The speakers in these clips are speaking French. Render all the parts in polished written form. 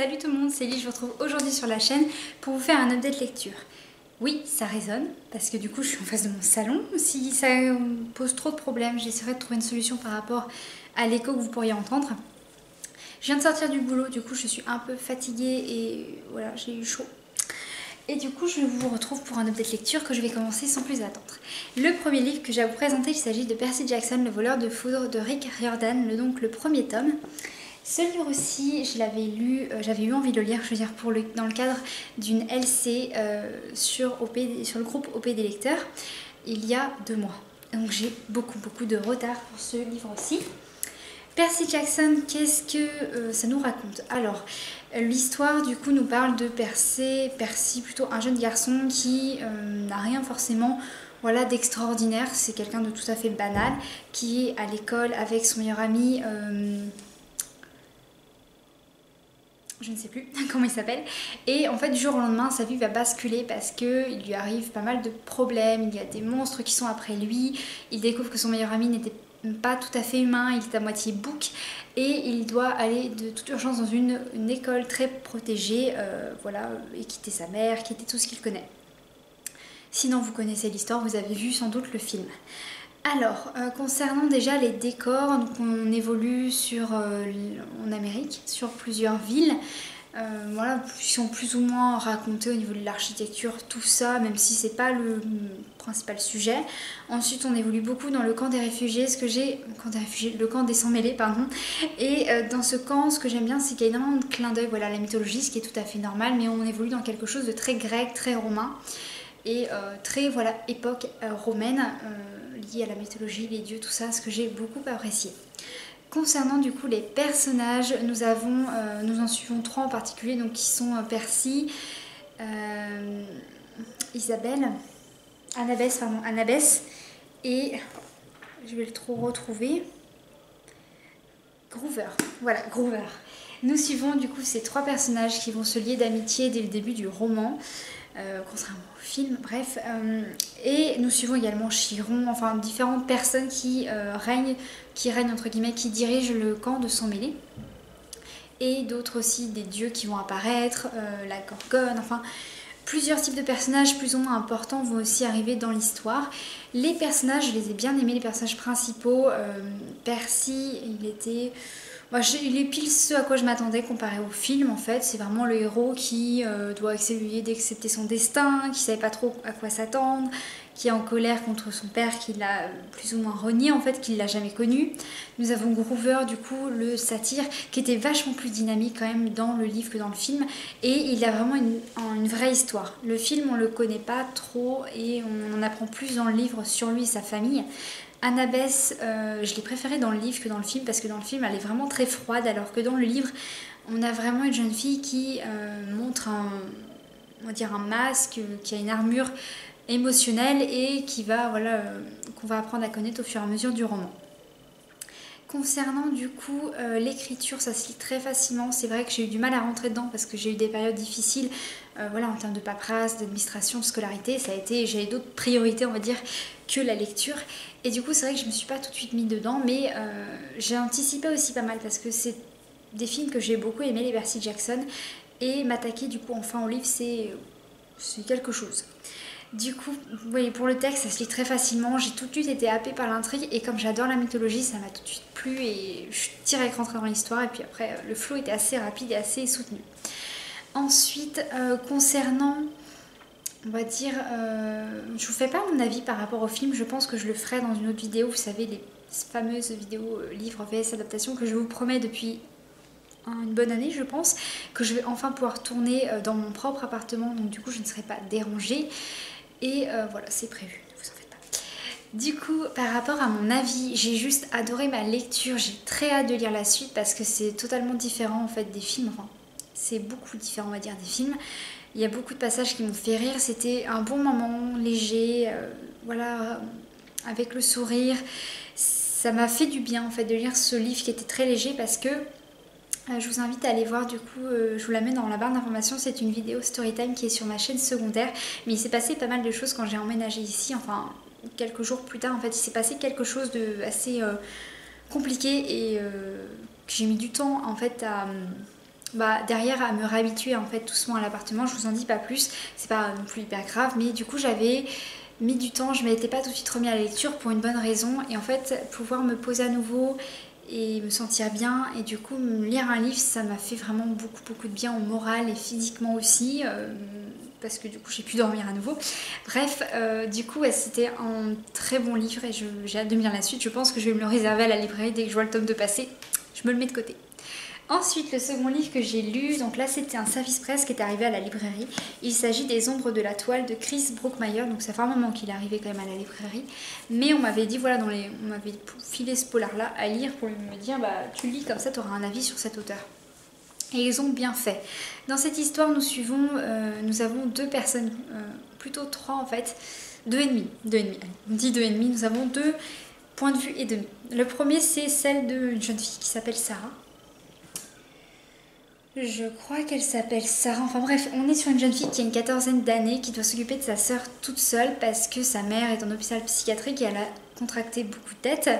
Salut tout le monde, c'est Lily, je vous retrouve aujourd'hui sur la chaîne pour vous faire un update lecture. Oui, ça résonne, parce que du coup je suis en face de mon salon. Si ça pose trop de problèmes, j'essaierai de trouver une solution par rapport à l'écho que vous pourriez entendre. Je viens de sortir du boulot, du coup je suis un peu fatiguée et voilà, j'ai eu chaud. Et du coup, je vous retrouve pour un update lecture que je vais commencer sans plus attendre. Le premier livre que j'ai à vous présenter, il s'agit de Percy Jackson, le voleur de foudre de Rick Riordan, donc le premier tome. Ce livre-ci, je l'avais lu, j'avais eu envie de le lire, je veux dire, dans le cadre d'une LC sur le groupe OP des lecteurs, il y a 2 mois. Donc j'ai beaucoup de retard pour ce livre-ci. Percy Jackson, qu'est-ce que ça nous raconte? Alors, l'histoire du coup nous parle de Percy plutôt un jeune garçon qui n'a rien forcément d'extraordinaire. C'est quelqu'un de tout à fait banal qui est à l'école avec son meilleur ami, je ne sais plus comment il s'appelle, et en fait du jour au lendemain sa vie va basculer parce qu'il lui arrive pas mal de problèmes, il y a des monstres qui sont après lui, il découvre que son meilleur ami n'était pas tout à fait humain, il est à moitié bouc et il doit aller de toute urgence dans une école très protégée, et quitter sa mère, quitter tout ce qu'il connaît. Sinon vous connaissez l'histoire, vous avez vu sans doute le film. Alors, concernant déjà les décors, donc on évolue en Amérique, sur plusieurs villes. Qui sont plus ou moins racontées au niveau de l'architecture, tout ça, même si c'est pas le principal sujet. Ensuite, on évolue beaucoup dans le camp des réfugiés, le camp des sans-mêlés, pardon. Et dans ce camp, ce que j'aime bien, c'est qu'il y a énormément de clins d'œil, à la mythologie, ce qui est tout à fait normal, mais on évolue dans quelque chose de très grec, très romain, et très, époque romaine, liée à la mythologie, les dieux, tout ça, ce que j'ai beaucoup apprécié. Concernant du coup les personnages, nous en suivons 3 en particulier, donc qui sont Percy, Annabeth et je vais le retrouver, Groover. Voilà, Groover. Nous suivons du coup ces 3 personnages qui vont se lier d'amitié dès le début du roman. Contrairement au film, bref. Et nous suivons également Chiron, enfin différentes personnes qui règnent entre guillemets, qui dirigent le camp de Sans-Mêlés. Et d'autres aussi, des dieux qui vont apparaître, la Gorgone, enfin plusieurs types de personnages plus ou moins importants vont aussi arriver dans l'histoire. Les personnages, je les ai bien aimés, les personnages principaux. Percy, il est pile ce à quoi je m'attendais comparé au film en fait. C'est vraiment le héros qui doit essayer d'accepter son destin, qui savait pas trop à quoi s'attendre, qui est en colère contre son père qui l'a plus ou moins renié en fait, qui l'a jamais connu. Nous avons Groover du coup, le satyre, qui était vachement plus dynamique quand même dans le livre que dans le film, et il a vraiment une vraie histoire. Le film on le connaît pas trop et on en apprend plus dans le livre sur lui et sa famille. Annabeth, je l'ai préférée dans le livre que dans le film parce que dans le film elle est vraiment très froide, alors que dans le livre on a vraiment une jeune fille qui montre un masque, qui a une armure émotionnelle et qu'on va apprendre à connaître au fur et à mesure du roman. Concernant du coup l'écriture, ça se lit très facilement. C'est vrai que j'ai eu du mal à rentrer dedans parce que j'ai eu des périodes difficiles en termes de paperasse, d'administration, de scolarité. J'avais d'autres priorités on va dire que la lecture, et du coup c'est vrai que je me suis pas tout de suite mis dedans, mais j'ai anticipé aussi pas mal parce que c'est des films que j'ai beaucoup aimé, les Percy Jackson, et m'attaquer du coup enfin au livre c'est quelque chose. Du coup, vous voyez, pour le texte, ça se lit très facilement. J'ai tout de suite été happée par l'intrigue et comme j'adore la mythologie, ça m'a tout de suite plu et je suis direct rentrée dans l'histoire. Et puis après, le flow était assez rapide et assez soutenu. Ensuite, concernant, on va dire, je vous fais pas mon avis par rapport au film. Je pense que je le ferai dans une autre vidéo. Vous savez, les fameuses vidéos livres VS adaptation que je vous promets depuis une bonne année, je pense, que je vais enfin pouvoir tourner dans mon propre appartement. Donc du coup, je ne serai pas dérangée. Et voilà, c'est prévu, ne vous en faites pas. Du coup, par rapport à mon avis, j'ai juste adoré ma lecture. J'ai très hâte de lire la suite parce que c'est totalement différent en fait des films. Enfin, c'est beaucoup différent, on va dire, des films. Il y a beaucoup de passages qui m'ont fait rire. C'était un bon moment, léger, avec le sourire. Ça m'a fait du bien en fait de lire ce livre qui était très léger parce que je vous invite à aller voir du coup, je vous la mets dans la barre d'informations, c'est une vidéo storytime qui est sur ma chaîne secondaire. Mais il s'est passé pas mal de choses quand j'ai emménagé ici, enfin quelques jours plus tard en fait, il s'est passé quelque chose de assez compliqué et que j'ai mis du temps en fait derrière à me réhabituer en fait doucement à l'appartement. Je vous en dis pas plus, c'est pas non plus hyper grave, mais du coup j'avais mis du temps, je m'étais pas tout de suite remis à la lecture pour une bonne raison, et en fait pouvoir me poser à nouveau et me sentir bien, et du coup lire un livre, ça m'a fait vraiment beaucoup de bien au moral et physiquement aussi, parce que du coup j'ai pu dormir à nouveau. Bref, du coup ouais, c'était un très bon livre et j'ai hâte de lire la suite. Je pense que je vais me le réserver à la librairie dès que je vois le tome 2 passer. Je me le mets de côté. Ensuite, le second livre que j'ai lu, donc là c'était un service presse qui est arrivé à la librairie. Il s'agit des Ombres de la toile de Chris Brookmyer, donc ça fait un moment qu'il est arrivé quand même à la librairie. Mais on m'avait dit, voilà, on m'avait filé ce polar-là à lire pour me dire, tu lis comme ça, tu auras un avis sur cet auteur. Et ils ont bien fait. Dans cette histoire, nous avons deux personnes, plutôt trois en fait, deux et demi, allez, on dit deux et demi, nous avons deux points de vue et demi. Le premier, c'est celle d'une jeune fille qui s'appelle Sarah. Je crois qu'elle s'appelle Sarah. Enfin bref, on est sur une jeune fille qui a une quatorzaine d'années, qui doit s'occuper de sa sœur toute seule parce que sa mère est en hôpital psychiatrique et elle a contracté beaucoup de dettes.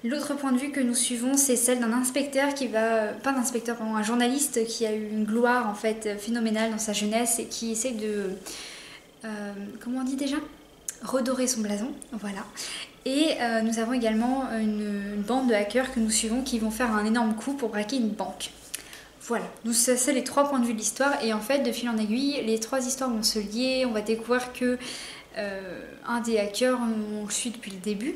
L'autre point de vue que nous suivons, c'est celle d'un inspecteur qui va... Pas d'inspecteur, pardon, un journaliste qui a eu une gloire en fait phénoménale dans sa jeunesse et qui essaie de... comment on dit déjà ? Redorer son blason, voilà. Et nous avons également une bande de hackers que nous suivons qui vont faire un énorme coup pour braquer une banque. Voilà, donc c'est les trois points de vue de l'histoire, et en fait de fil en aiguille, les trois histoires vont se lier. On va découvrir que un des hackers, on le suit depuis le début,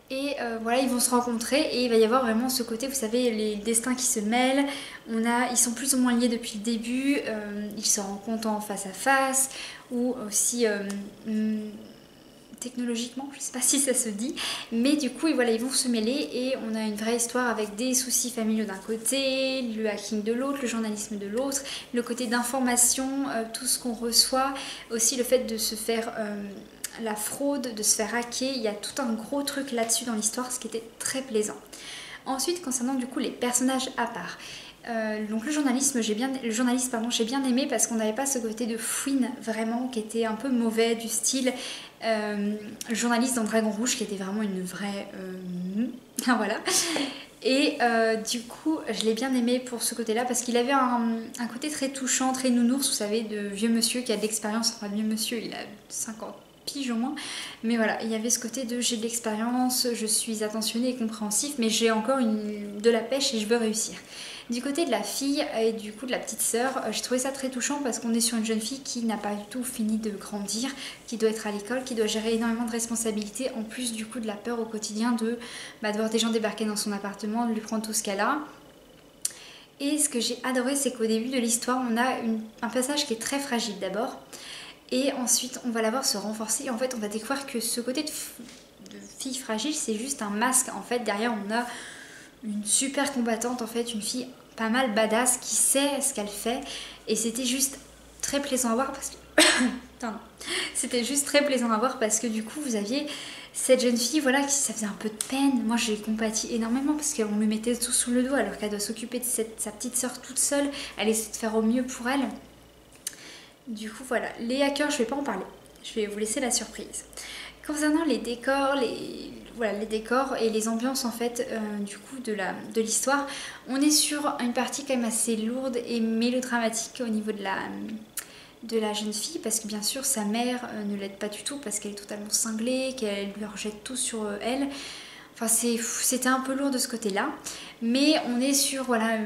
et voilà, ils vont se rencontrer et il va y avoir vraiment ce côté, vous savez, les destins qui se mêlent. Ils sont plus ou moins liés depuis le début, ils se rencontrent en face à face, ou aussi technologiquement, je sais pas si ça se dit, mais du coup voilà, ils vont se mêler et on a une vraie histoire avec des soucis familiaux d'un côté, le hacking de l'autre, le journalisme de l'autre, le côté d'information, tout ce qu'on reçoit, aussi le fait de se faire la fraude, de se faire hacker. Il y a tout un gros truc là-dessus dans l'histoire, ce qui était très plaisant. Ensuite, concernant du coup les personnages à part, donc le journaliste, j'ai bien aimé parce qu'on n'avait pas ce côté de fouine vraiment qui était un peu mauvais, du style le journaliste dans Dragon Rouge qui était vraiment une vraie voilà. Et du coup je l'ai bien aimé pour ce côté là parce qu'il avait un côté très touchant, très nounours, vous savez, de vieux monsieur qui a de l'expérience. Enfin, vieux monsieur, il a 50 piges au moins, mais voilà, il y avait ce côté de j'ai de l'expérience, je suis attentionné et compréhensif, mais j'ai encore de la pêche et je veux réussir. Du côté de la fille et du coup de la petite sœur, j'ai trouvé ça très touchant parce qu'on est sur une jeune fille qui n'a pas du tout fini de grandir, qui doit être à l'école, qui doit gérer énormément de responsabilités, en plus du coup de la peur au quotidien de voir des gens débarquer dans son appartement, de lui prendre tout ce qu'elle a. Et ce que j'ai adoré, c'est qu'au début de l'histoire, on a un passage qui est très fragile d'abord, et ensuite on va la voir se renforcer, et en fait on va découvrir que ce côté de fille fragile, c'est juste un masque. En fait derrière on a une super combattante, en fait, une fille pas mal badass qui sait ce qu'elle fait, et c'était juste très plaisant à voir parce que c'était juste très plaisant à voir parce que du coup vous aviez cette jeune fille, voilà, qui ça faisait un peu de peine. Moi j'ai compati énormément parce qu'on lui mettait tout sous le dos alors qu'elle doit s'occuper de sa petite sœur toute seule, elle essaie de faire au mieux pour elle. Du coup voilà, les hackers je vais pas en parler, je vais vous laisser la surprise. Concernant les décors, les décors et les ambiances en fait du coup de l'histoire, on est sur une partie quand même assez lourde et mélodramatique au niveau de la jeune fille, parce que bien sûr sa mère ne l'aide pas du tout parce qu'elle est totalement cinglée, qu'elle lui rejette tout sur elle. Enfin c'était un peu lourd de ce côté-là, mais on est sur voilà,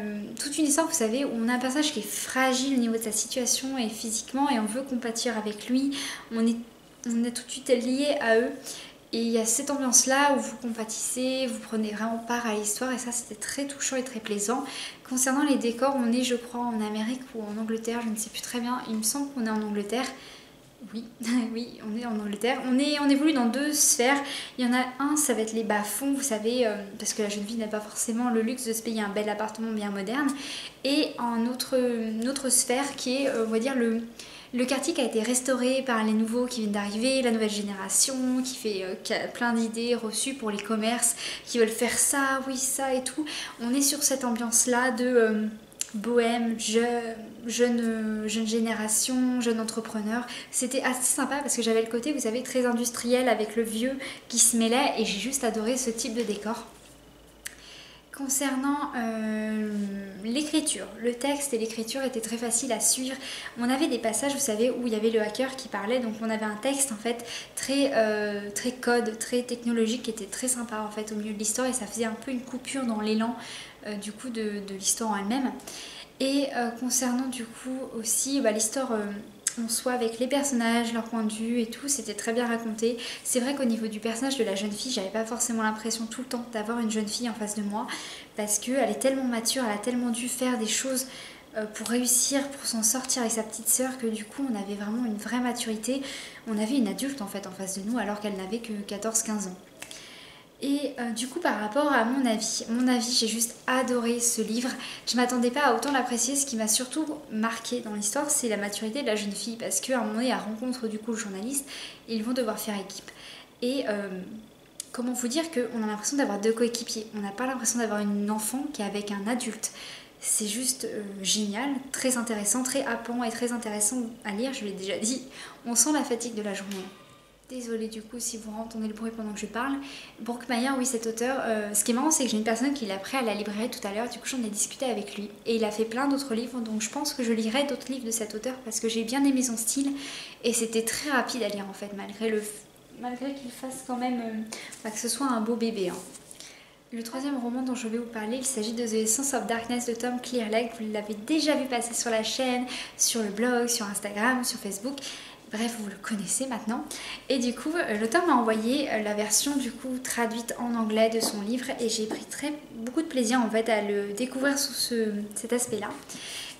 toute une histoire, vous savez, où on a un personnage qui est fragile au niveau de sa situation et physiquement, et on veut compatir avec lui, on est tout de suite lié à eux. Et il y a cette ambiance là où vous compatissez, vous prenez vraiment part à l'histoire, et ça c'était très touchant et très plaisant. Concernant les décors, on est je crois en Amérique ou en Angleterre, je ne sais plus très bien, il me semble qu'on est en Angleterre. Oui, oui, on est en Angleterre. On évolue dans deux sphères. Il y en a un, ça va être les bas-fonds, vous savez, parce que la jeune fille n'a pas forcément le luxe de se payer un bel appartement bien moderne. Et une autre sphère qui est, on va dire, le quartier qui a été restauré par les nouveaux qui viennent d'arriver, la nouvelle génération, qui a plein d'idées reçues pour les commerces, qui veulent faire ça, oui, ça et tout. On est sur cette ambiance-là de bohème, jeune génération, jeune entrepreneur. C'était assez sympa parce que j'avais le côté, vous savez, très industriel avec le vieux qui se mêlait, et j'ai juste adoré ce type de décor. Concernant l'écriture, le texte et l'écriture étaient très faciles à suivre. On avait des passages, vous savez, où il y avait le hacker qui parlait, donc on avait un texte en fait très code, très technologique, qui était très sympa en fait au milieu de l'histoire, et ça faisait un peu une coupure dans l'élan du coup de l'histoire en elle-même. Et concernant du coup aussi l'histoire en soi avec les personnages, leur point de vue et tout, c'était très bien raconté. C'est vrai qu'au niveau du personnage de la jeune fille, j'avais pas forcément l'impression tout le temps d'avoir une jeune fille en face de moi, parce qu'elle est tellement mature, elle a tellement dû faire des choses pour réussir, pour s'en sortir avec sa petite sœur, que du coup on avait vraiment une vraie maturité. On avait une adulte en fait en face de nous alors qu'elle n'avait que 14-15 ans. Et du coup par rapport à mon avis, j'ai juste adoré ce livre. Je m'attendais pas à autant l'apprécier. Ce qui m'a surtout marqué dans l'histoire, c'est la maturité de la jeune fille, parce qu'à un moment donné, elle rencontre du coup le journaliste, et ils vont devoir faire équipe. Et comment vous dire qu'on a l'impression d'avoir deux coéquipiers. On n'a pas l'impression d'avoir une enfant qui est avec un adulte. C'est juste génial, très intéressant, très happant et très intéressant à lire, je l'ai déjà dit. On sent la fatigue de la journée. Désolée du coup si vous entendez le bruit pendant que je parle. Brookmyer, oui, cet auteur, ce qui est marrant, c'est que j'ai une personne qui l'a pris à la librairie tout à l'heure, du coup j'en ai discuté avec lui. Et il a fait plein d'autres livres, donc je pense que je lirai d'autres livres de cet auteur, parce que j'ai bien aimé son style. Et c'était très rapide à lire en fait, malgré qu'il fasse quand même, que ce soit un beau bébé. Hein. Le troisième roman dont je vais vous parler, il s'agit de The Essence of Darkness de Tom Clearlake. Vous l'avez déjà vu passer sur la chaîne, sur le blog, sur Instagram, sur Facebook. Bref, vous le connaissez maintenant. Et du coup, l'auteur m'a envoyé la version du coup traduite en anglais de son livre, et j'ai pris beaucoup de plaisir en fait à le découvrir sous cet aspect-là.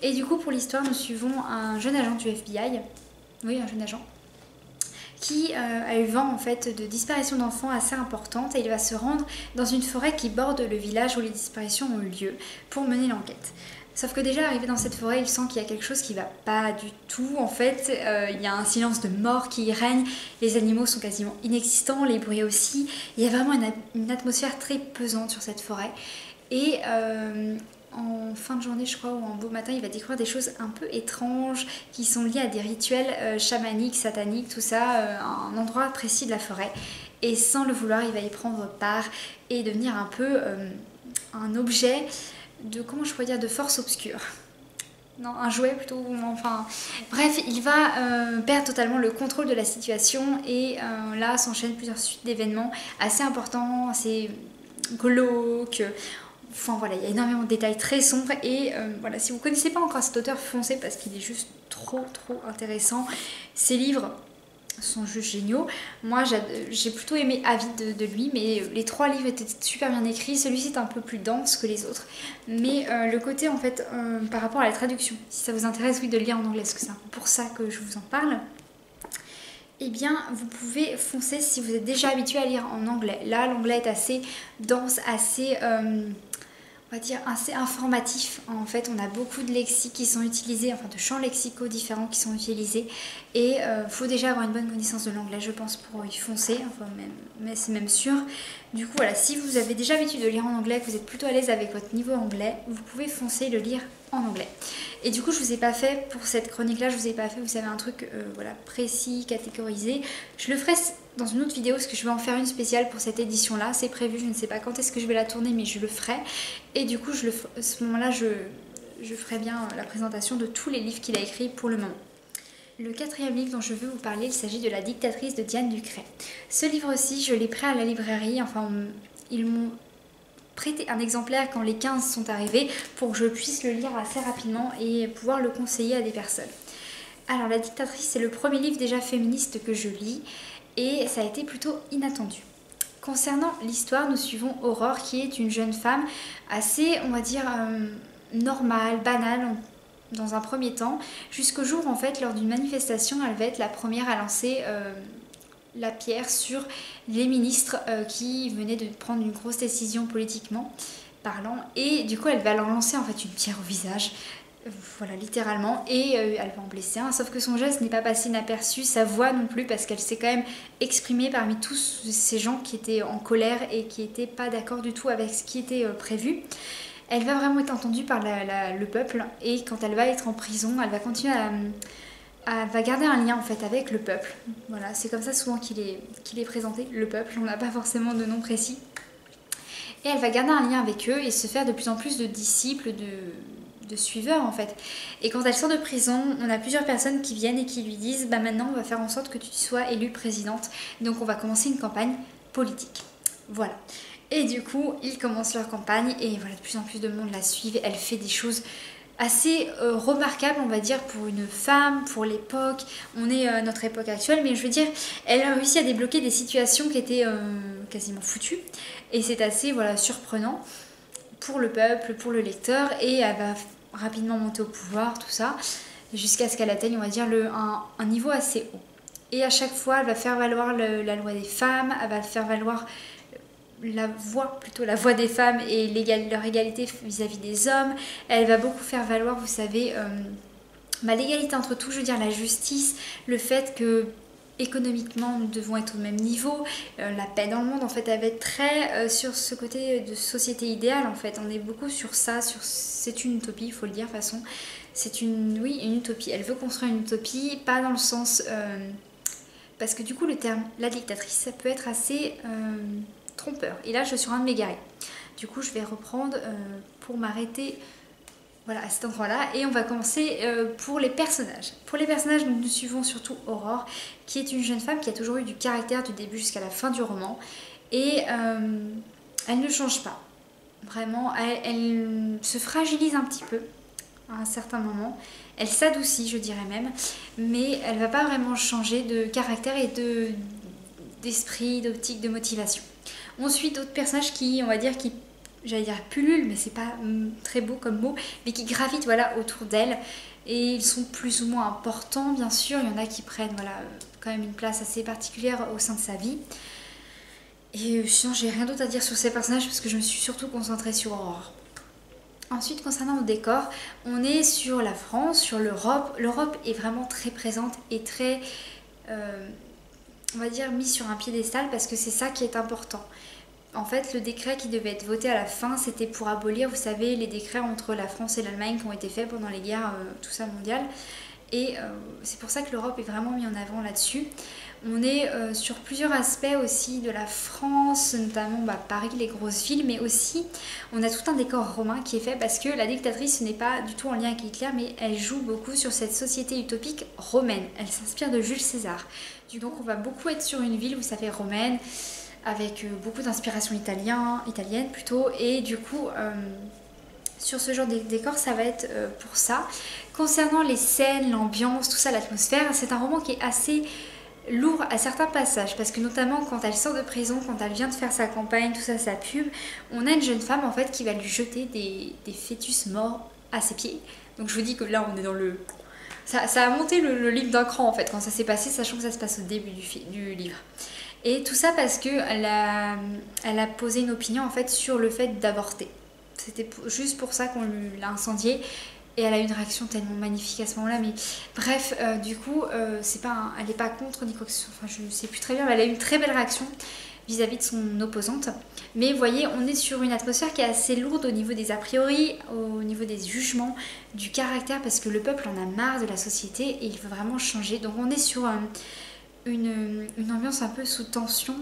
Et du coup, pour l'histoire, nous suivons un jeune agent du FBI, oui, un jeune agent, qui a eu vent en fait de disparition d'enfants assez importantes, et il va se rendre dans une forêt qui borde le village où les disparitions ont eu lieu pour mener l'enquête. Sauf que déjà arrivé dans cette forêt, il sent qu'il y a quelque chose qui va pas du tout. En fait, il y a un silence de mort qui y règne, les animaux sont quasiment inexistants, les bruits aussi. Il y a vraiment une atmosphère très pesante sur cette forêt. Et en fin de journée, je crois, ou en beau matin, il va découvrir des choses un peu étranges qui sont liées à des rituels chamaniques, sataniques, tout ça, à un endroit précis de la forêt. Et sans le vouloir, il va y prendre part et devenir un peu un objet de, comment je pourrais dire, de force obscure. Non, un jouet plutôt, enfin... Bref, il va perdre totalement le contrôle de la situation, et là s'enchaînent plusieurs suites d'événements assez importants, assez glauques. Enfin voilà, il y a énormément de détails très sombres, et voilà, si vous ne connaissez pas encore cet auteur, foncez, parce qu'il est juste trop intéressant. Ses livres sont juste géniaux. Moi j'ai plutôt aimé Avide de lui, mais les trois livres étaient super bien écrits. Celui-ci est un peu plus dense que les autres, mais le côté en fait par rapport à la traduction, si ça vous intéresse, oui, de le lire en anglais, parce que c'est pour ça que je vous en parle, eh bien vous pouvez foncer si vous êtes déjà habitué à lire en anglais. Là l'anglais est assez dense, assez on va dire assez informatif. En fait, on a beaucoup de lexiques qui sont utilisés, enfin de champs lexicaux différents qui sont utilisés, et faut déjà avoir une bonne connaissance de l'anglais, je pense, pour y foncer, enfin mais c'est même sûr. Du coup voilà, si vous avez déjà l'habitude de lire en anglais, que vous êtes plutôt à l'aise avec votre niveau anglais, vous pouvez foncer le lire en anglais. Et du coup, je vous ai pas fait pour cette chronique là, je vous ai pas fait, vous savez, un truc voilà, précis, catégorisé. Je le ferai dans une autre vidéo, parce que je vais en faire une spéciale pour cette édition là, c'est prévu, je ne sais pas quand est-ce que je vais la tourner, mais je le ferai. Et du coup à ce moment là je ferai bien la présentation de tous les livres qu'il a écrits pour le moment. Le quatrième livre dont je veux vous parler, il s'agit de La dictatrice de Diane Ducret. Ce livre-ci, je l'ai pris à la librairie, enfin ils m'ont prêté un exemplaire quand les 15 sont arrivés, pour que je puisse le lire assez rapidement et pouvoir le conseiller à des personnes. Alors La dictatrice, c'est le premier livre déjà féministe que je lis, et ça a été plutôt inattendu. Concernant l'histoire, nous suivons Aurore, qui est une jeune femme assez, on va dire, normale, banale dans un premier temps, jusqu'au jour en fait, lors d'une manifestation, elle va être la première à lancer la pierre sur les ministres qui venaient de prendre une grosse décision politiquement parlant, et du coup elle va leur lancer en fait une pierre au visage. Voilà, littéralement, et elle va en blesser un, sauf que son geste n'est pas passé inaperçu, sa voix non plus, parce qu'elle s'est quand même exprimée parmi tous ces gens qui étaient en colère et qui n'étaient pas d'accord du tout avec ce qui était prévu. Elle va vraiment être entendue par le peuple, et quand elle va être en prison, elle va continuer elle va garder un lien en fait avec le peuple. Voilà, c'est comme ça souvent qu'il est présenté, le peuple, on n'a pas forcément de nom précis. et elle va garder un lien avec eux et se faire de plus en plus de disciples, de suiveurs en fait. Et quand elle sort de prison, on a plusieurs personnes qui viennent et qui lui disent bah maintenant on va faire en sorte que tu sois élue présidente, donc on va commencer une campagne politique. Voilà. Et du coup, ils commencent leur campagne et voilà, de plus en plus de monde la suivent. Elle fait des choses assez remarquables, on va dire, pour une femme, pour l'époque. On est à notre époque actuelle, mais je veux dire, elle a réussi à débloquer des situations qui étaient quasiment foutues. Et c'est assez voilà, surprenant pour le peuple, pour le lecteur. Et elle va rapidement monter au pouvoir, tout ça, jusqu'à ce qu'elle atteigne, on va dire, un niveau assez haut. Et à chaque fois, elle va faire valoir la loi des femmes, elle va faire valoir la voix des femmes et leur égalité vis-à-vis des hommes. Elle va beaucoup faire valoir, vous savez, l'égalité entre tout, je veux dire la justice, le fait que économiquement nous devons être au même niveau, la paix dans le monde, en fait elle va être très sur ce côté de société idéale en fait, on est beaucoup sur ça, c'est une utopie, il faut le dire de toute façon, c'est une utopie, elle veut construire une utopie, pas dans le sens, parce que du coup le terme la dictatrice ça peut être assez trompeur, et là je suis en train de m'égarer, du coup je vais reprendre pour m'arrêter voilà, à cet endroit-là, et on va commencer pour les personnages. Pour les personnages, nous suivons surtout Aurore, qui est une jeune femme qui a toujours eu du caractère du début jusqu'à la fin du roman, et elle ne change pas. Vraiment, elle se fragilise un petit peu à un certain moment, elle s'adoucit, je dirais même, mais elle ne va pas vraiment changer de caractère et d'esprit, d'optique, de motivation. On suit d'autres personnages qui, on va dire, qui j'allais dire pullulent, mais c'est pas très beau comme mot, mais qui gravitent voilà, autour d'elle. Et ils sont plus ou moins importants, bien sûr. Il y en a qui prennent voilà, quand même une place assez particulière au sein de sa vie. Et sinon, j'ai rien d'autre à dire sur ces personnages parce que je me suis surtout concentrée sur Aurore. Ensuite, concernant le décor, on est sur la France, sur l'Europe. L'Europe est vraiment très présente et très, on va dire, mise sur un piédestal parce que c'est ça qui est important. En fait, le décret qui devait être voté à la fin, c'était pour abolir, vous savez, les décrets entre la France et l'Allemagne qui ont été faits pendant les guerres, tout ça mondiales. Et c'est pour ça que l'Europe est vraiment mise en avant là-dessus. On est sur plusieurs aspects aussi de la France, notamment Paris, les grosses villes, mais aussi on a tout un décor romain qui est fait parce que la dictatrice ce n'est pas du tout en lien avec Hitler, mais elle joue beaucoup sur cette société utopique romaine. Elle s'inspire de Jules César. Donc on va beaucoup être sur une ville, vous savez, romaine, avec beaucoup d'inspiration italienne plutôt, et du coup sur ce genre de décor ça va être pour ça. Concernant les scènes, l'ambiance, tout ça, l'atmosphère, c'est un roman qui est assez lourd à certains passages parce que notamment quand elle sort de prison, quand elle vient de faire sa campagne, tout ça, sa pub, on a une jeune femme en fait qui va lui jeter des fœtus morts à ses pieds. Donc je vous dis que là on est dans le... Ça a monté le livre d'un cran en fait quand ça s'est passé, sachant que ça se passe au début du livre. Et tout ça parce qu'elle a posé une opinion en fait sur le fait d'avorter. C'était juste pour ça qu'on l'a incendiée. Et elle a eu une réaction tellement magnifique à ce moment-là. Mais bref, du coup, elle n'est pas contre ni quoi que ce soit. Enfin, je ne sais plus très bien, mais elle a eu une très belle réaction vis-à-vis de son opposante. Mais vous voyez, on est sur une atmosphère qui est assez lourde au niveau des a priori, au niveau des jugements, du caractère, parce que le peuple en a marre de la société et il veut vraiment changer. Donc on est sur une ambiance un peu sous tension,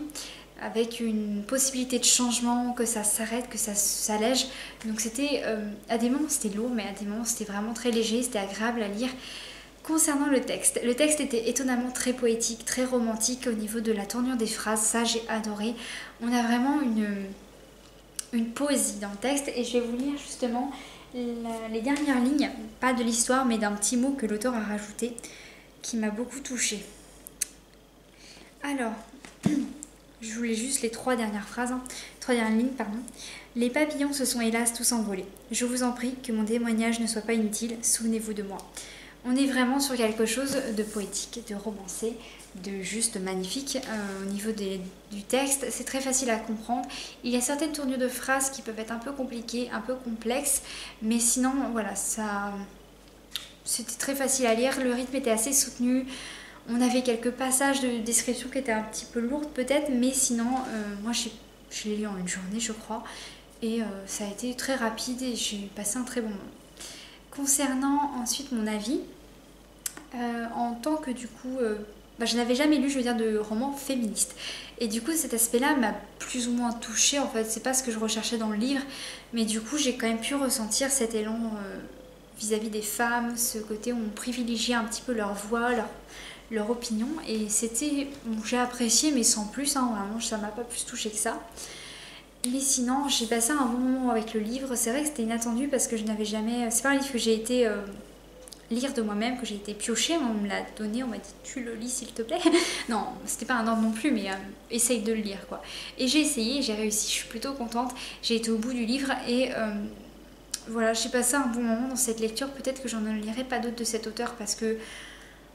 avec une possibilité de changement, que ça s'arrête, que ça s'allège. Donc c'était, à des moments c'était lourd, mais à des moments c'était vraiment très léger, c'était agréable à lire. Concernant le texte était étonnamment très poétique, très romantique au niveau de la tournure des phrases, ça j'ai adoré. On a vraiment une poésie dans le texte, et je vais vous lire justement les dernières lignes, pas de l'histoire, mais d'un petit mot que l'auteur a rajouté, qui m'a beaucoup touchée. Alors... Je voulais juste les trois dernières lignes, pardon. Les papillons se sont hélas tous envolés. Je vous en prie, que mon témoignage ne soit pas inutile, souvenez-vous de moi. On est vraiment sur quelque chose de poétique, de romancé, de juste magnifique au niveau du texte. C'est très facile à comprendre. Il y a certaines tournures de phrases qui peuvent être un peu compliquées, un peu complexes, mais sinon, voilà, c'était très facile à lire. Le rythme était assez soutenu. On avait quelques passages de description qui étaient un petit peu lourdes peut-être, mais sinon, moi je l'ai lu en une journée je crois, et ça a été très rapide et j'ai passé un très bon moment. Concernant ensuite mon avis, en tant que du coup je n'avais jamais lu, je veux dire, de roman féministe. Et du coup, cet aspect-là m'a plus ou moins touchée, en fait. C'est pas ce que je recherchais dans le livre, mais du coup, j'ai quand même pu ressentir cet élan vis-à-vis des femmes, ce côté où on privilégiait un petit peu leur voix, leur opinion. Et c'était... Bon, j'ai apprécié, mais sans plus, hein, vraiment, ça m'a pas plus touchée que ça. Mais sinon, j'ai passé un bon moment avec le livre. C'est vrai que c'était inattendu parce que je n'avais jamais... C'est pas un livre que j'ai été lire de moi-même, que j'ai été piocher. On me l'a donné, on m'a dit tu le lis s'il te plaît. Non, c'était pas un ordre non plus, mais essaye de le lire quoi. Et j'ai essayé, j'ai réussi, je suis plutôt contente. J'ai été au bout du livre et voilà, j'ai passé un bon moment dans cette lecture. Peut-être que j'en ne lirai pas d'autres de cet auteur parce que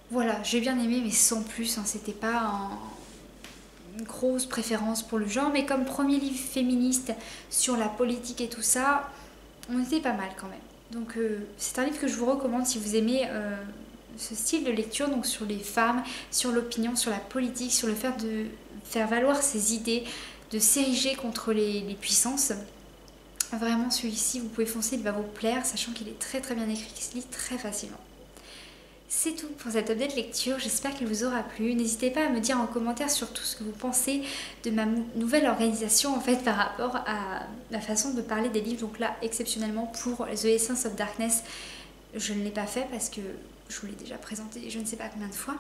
voilà, j'ai bien aimé, mais sans plus. Hein, c'était pas une grosse préférence pour le genre, mais comme premier livre féministe sur la politique et tout ça, on était pas mal quand même. Donc c'est un livre que je vous recommande si vous aimez ce style de lecture, donc sur les femmes, sur l'opinion, sur la politique, sur le fait de faire valoir ses idées, de s'ériger contre les puissances. Vraiment celui-ci, vous pouvez foncer, il va vous plaire, sachant qu'il est très très bien écrit, qu'il se lit très facilement. C'est tout pour cette update lecture, j'espère qu'il vous aura plu. N'hésitez pas à me dire en commentaire surtout ce que vous pensez de ma nouvelle organisation en fait par rapport à la façon de parler des livres. Donc là, exceptionnellement pour The Essence of Darkness, je ne l'ai pas fait parce que je vous l'ai déjà présenté je ne sais pas combien de fois.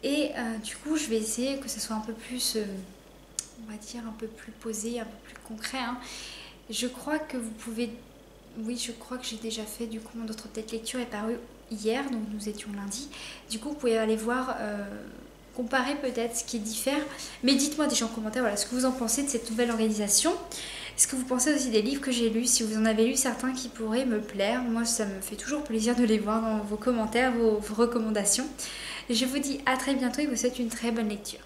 Et du coup, je vais essayer que ce soit un peu plus, on va dire, un peu plus posé, un peu plus concret. Hein. Je crois que vous pouvez... Oui, je crois que j'ai déjà fait, du coup, mon autre update lecture est paru hier, donc nous étions lundi. Du coup, vous pouvez aller voir, comparer peut-être ce qui diffère. Mais dites-moi déjà en commentaire voilà, ce que vous en pensez de cette nouvelle organisation. Ce que vous pensez aussi des livres que j'ai lus, si vous en avez lu certains qui pourraient me plaire. Moi, ça me fait toujours plaisir de les voir dans vos commentaires, vos recommandations. Je vous dis à très bientôt et vous souhaite une très bonne lecture.